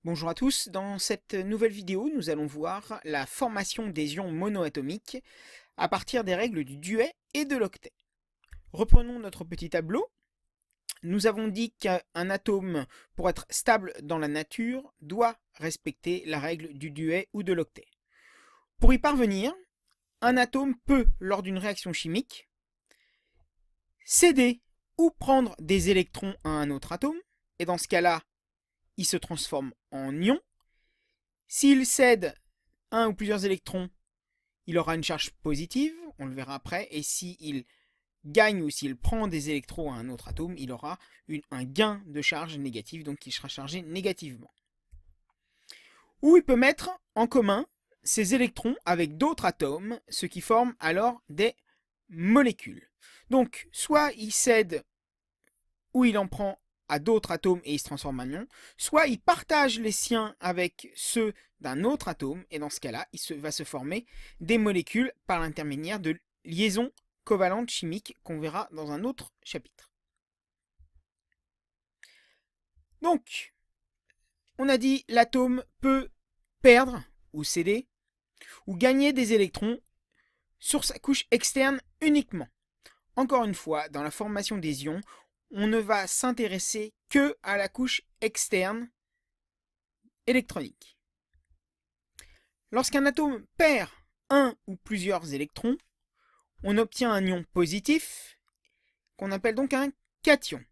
Bonjour à tous, dans cette nouvelle vidéo, nous allons voir la formation des ions monoatomiques à partir des règles du duet et de l'octet. Reprenons notre petit tableau. Nous avons dit qu'un atome, pour être stable dans la nature, doit respecter la règle du duet ou de l'octet. Pour y parvenir, un atome peut, lors d'une réaction chimique, céder ou prendre des électrons à un autre atome, et dans ce cas-là, il se transforme en ion. S'il cède un ou plusieurs électrons, il aura une charge positive, on le verra après, et s'il gagne ou s'il prend des électrons à un autre atome, il aura un gain de charge négative, donc il sera chargé négativement. Ou il peut mettre en commun ces électrons avec d'autres atomes, ce qui forme alors des molécules. Donc, soit il cède ou il en prend à d'autres atomes et il se transforme en ion, soit il partage les siens avec ceux d'un autre atome, et dans ce cas-là, va se former des molécules par l'intermédiaire de liaisons covalentes chimiques qu'on verra dans un autre chapitre. Donc, on a dit l'atome peut perdre ou céder ou gagner des électrons sur sa couche externe uniquement. Encore une fois, dans la formation des ions, on ne va s'intéresser que à la couche externe électronique. Lorsqu'un atome perd un ou plusieurs électrons, on obtient un ion positif qu'on appelle donc un cation.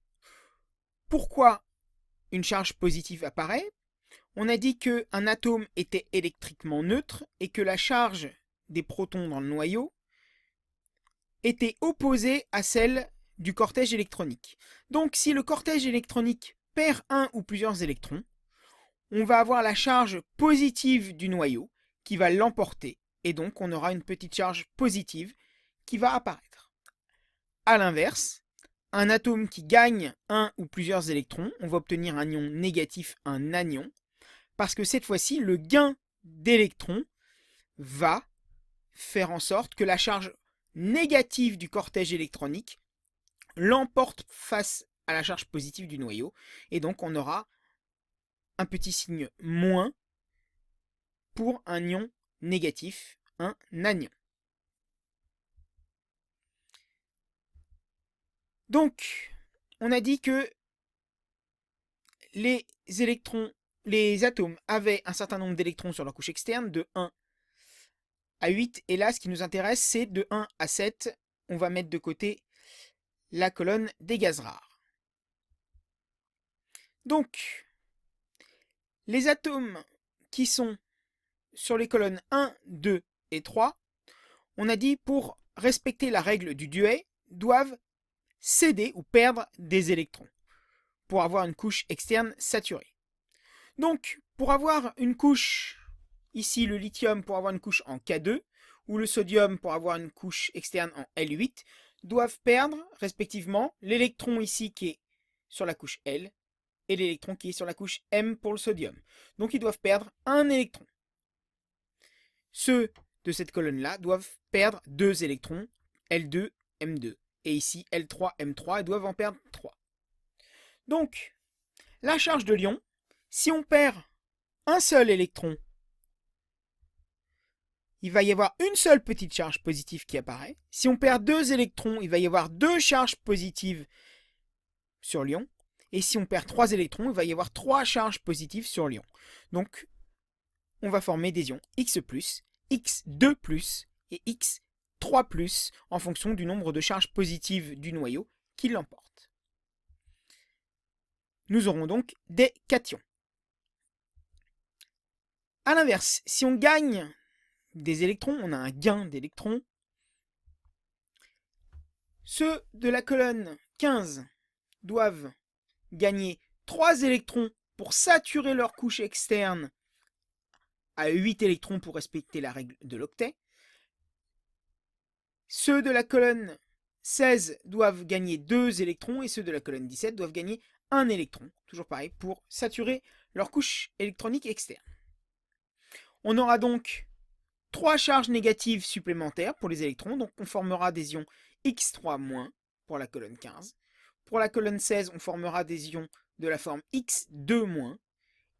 Pourquoi une charge positive apparaît? On a dit qu'un atome était électriquement neutre et que la charge des protons dans le noyau était opposée à celle du cortège électronique. Donc si le cortège électronique perd un ou plusieurs électrons, on va avoir la charge positive du noyau qui va l'emporter, et donc on aura une petite charge positive qui va apparaître. A l'inverse, un atome qui gagne un ou plusieurs électrons, on va obtenir un ion négatif, un anion, parce que cette fois-ci, le gain d'électrons va faire en sorte que la charge négative du cortège électronique l'emporte face à la charge positive du noyau, et donc on aura un petit signe moins pour un ion négatif, un anion. Donc, on a dit que les électrons, les atomes avaient un certain nombre d'électrons sur leur couche externe, de 1 à 8, et là, ce qui nous intéresse, c'est de 1 à 7. On va mettre de côté la colonne des gaz rares. Donc, les atomes qui sont sur les colonnes 1, 2 et 3, on a dit pour respecter la règle du duet, doivent céder ou perdre des électrons pour avoir une couche externe saturée. Donc, pour avoir une couche, ici le lithium pour avoir une couche en K2, ou le sodium pour avoir une couche externe en L8, doivent perdre respectivement l'électron ici qui est sur la couche L et l'électron qui est sur la couche M pour le sodium. Donc ils doivent perdre un électron. Ceux de cette colonne-là doivent perdre 2 électrons, L2, M2. Et ici, L3, M3, ils doivent en perdre 3. Donc, la charge de l'ion, si on perd un seul électron, il va y avoir une seule petite charge positive qui apparaît. Si on perd 2 électrons, il va y avoir 2 charges positives sur l'ion. Et si on perd 3 électrons, il va y avoir 3 charges positives sur l'ion. Donc, on va former des ions X+, X2+, et X3+, en fonction du nombre de charges positives du noyau qui l'emporte. Nous aurons donc des cations. A l'inverse, si on gagne des électrons, on a un gain d'électrons. Ceux de la colonne 15 doivent gagner 3 électrons pour saturer leur couche externe à 8 électrons pour respecter la règle de l'octet. Ceux de la colonne 16 doivent gagner 2 électrons et ceux de la colonne 17 doivent gagner 1 électron, toujours pareil, pour saturer leur couche électronique externe. On aura donc 3 charges négatives supplémentaires pour les électrons, donc on formera des ions X3- pour la colonne 15. Pour la colonne 16, on formera des ions de la forme X2-,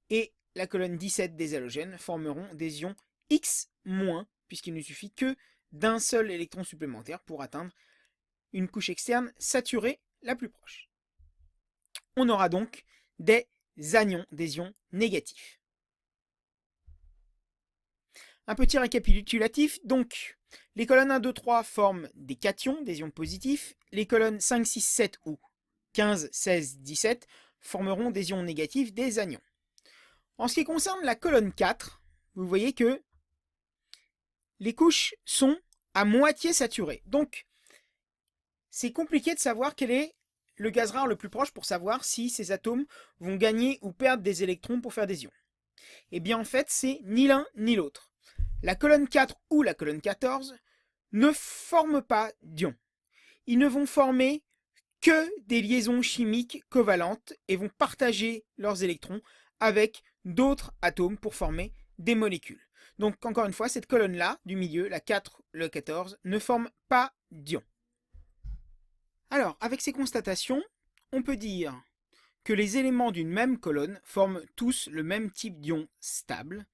et la colonne 17 des halogènes formeront des ions X-, puisqu'il ne suffit que d'un seul électron supplémentaire pour atteindre une couche externe saturée la plus proche. On aura donc des anions, des ions négatifs. Un petit récapitulatif, donc les colonnes 1, 2, 3 forment des cations, des ions positifs, les colonnes 5, 6, 7 ou 15, 16, 17 formeront des ions négatifs, des anions. En ce qui concerne la colonne 4, vous voyez que les couches sont à moitié saturées. Donc, c'est compliqué de savoir quel est le gaz rare le plus proche pour savoir si ces atomes vont gagner ou perdre des électrons pour faire des ions. Eh bien, en fait, c'est ni l'un ni l'autre. La colonne 4 ou la colonne 14 ne forment pas d'ions. Ils ne vont former que des liaisons chimiques covalentes et vont partager leurs électrons avec d'autres atomes pour former des molécules. Donc encore une fois, cette colonne-là, du milieu, la 4, le 14, ne forme pas d'ions. Alors, avec ces constatations, on peut dire que les éléments d'une même colonne forment tous le même type d'ion stable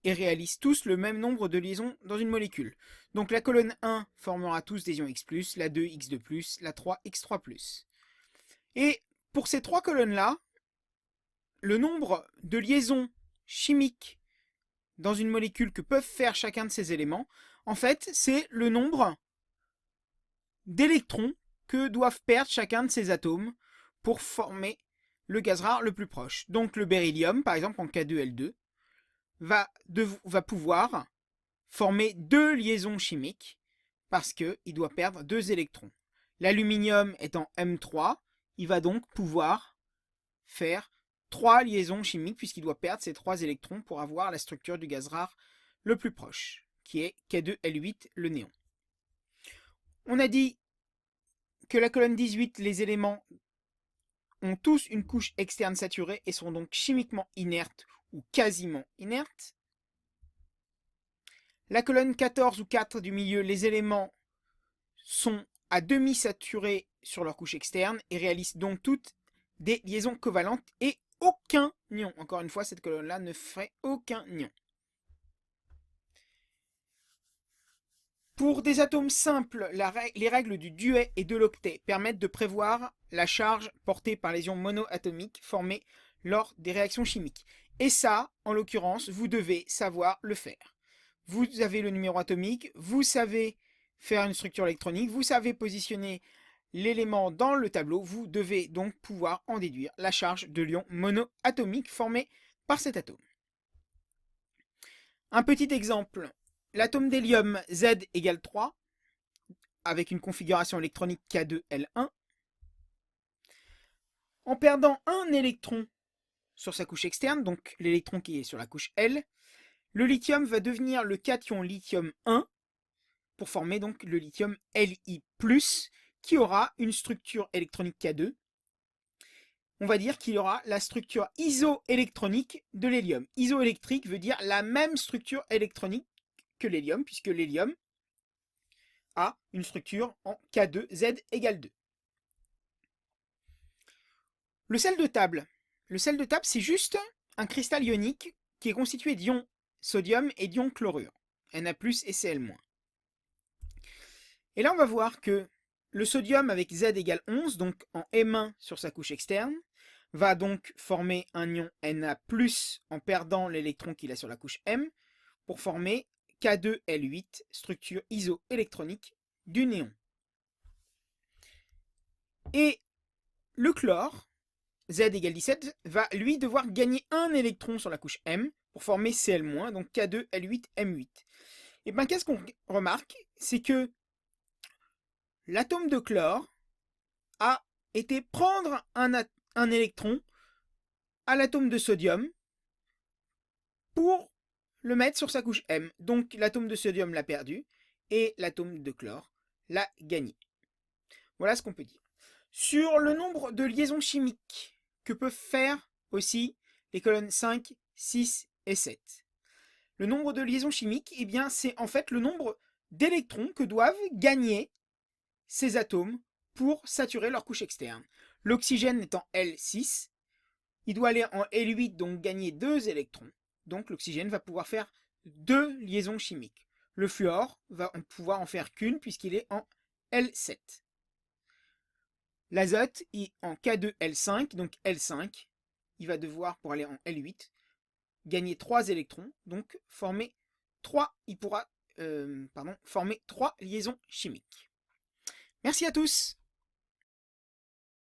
et réalisent tous le même nombre de liaisons dans une molécule. Donc la colonne 1 formera tous des ions X+, la 2 X2+, la 3 X3+. Et pour ces trois colonnes-là, le nombre de liaisons chimiques dans une molécule que peuvent faire chacun de ces éléments, en fait, c'est le nombre d'électrons que doivent perdre chacun de ces atomes pour former le gaz rare le plus proche. Donc le beryllium, par exemple en K2L2, va pouvoir former deux liaisons chimiques parce qu'il doit perdre 2 électrons. L'aluminium étant M3, il va donc pouvoir faire 3 liaisons chimiques puisqu'il doit perdre ces 3 électrons pour avoir la structure du gaz rare le plus proche, qui est K2L8, le néon. On a dit que la colonne 18, les éléments ont tous une couche externe saturée et sont donc chimiquement inertes ou quasiment inertes. La colonne 14 ou 4 du milieu, les éléments sont à demi saturés sur leur couche externe et réalisent donc toutes des liaisons covalentes et aucun ion. Encore une fois, cette colonne-là ne ferait aucun ion. Pour des atomes simples, les règles du duet et de l'octet permettent de prévoir la charge portée par les ions monoatomiques formés lors des réactions chimiques. Et ça, en l'occurrence, vous devez savoir le faire. Vous avez le numéro atomique, vous savez faire une structure électronique, vous savez positionner l'élément dans le tableau, vous devez donc pouvoir en déduire la charge de l'ion monoatomique formé par cet atome. Un petit exemple, l'atome d'hélium Z égale 3, avec une configuration électronique K2L1, en perdant un électron sur sa couche externe, donc l'électron qui est sur la couche L, le lithium va devenir le cation lithium 1 pour former donc le lithium Li+, qui aura une structure électronique K2. On va dire qu'il aura la structure isoélectronique de l'hélium. Isoélectrique veut dire la même structure électronique que l'hélium, puisque l'hélium a une structure en K2Z égale 2. Le sel de table. Le sel de table, c'est juste un cristal ionique qui est constitué d'ions sodium et d'ions chlorure, Na+, et Cl-. Et là, on va voir que le sodium avec Z égale 11, donc en M1 sur sa couche externe, va donc former un ion Na+, en perdant l'électron qu'il a sur la couche M, pour former K2L8, structure isoélectronique du néon. Et le chlore, Z égale 17, va lui devoir gagner un électron sur la couche M pour former Cl-, donc K2L8M8. Et bien qu'est-ce qu'on remarque? C'est que l'atome de chlore a été prendre un électron à l'atome de sodium pour le mettre sur sa couche M. Donc l'atome de sodium l'a perdu et l'atome de chlore l'a gagné. Voilà ce qu'on peut dire. Sur le nombre de liaisons chimiques que peuvent faire aussi les colonnes 5, 6 et 7. Le nombre de liaisons chimiques, eh bien, c'est en fait le nombre d'électrons que doivent gagner ces atomes pour saturer leur couche externe. L'oxygène étant L6, il doit aller en L8, donc gagner 2 électrons. Donc l'oxygène va pouvoir faire 2 liaisons chimiques. Le fluor va pouvoir en faire qu'une puisqu'il est en L7. L'azote est en K2L5, donc L5. Il va devoir, pour aller en L8, gagner 3 électrons, donc former 3, il pourra former 3 liaisons chimiques. Merci à tous!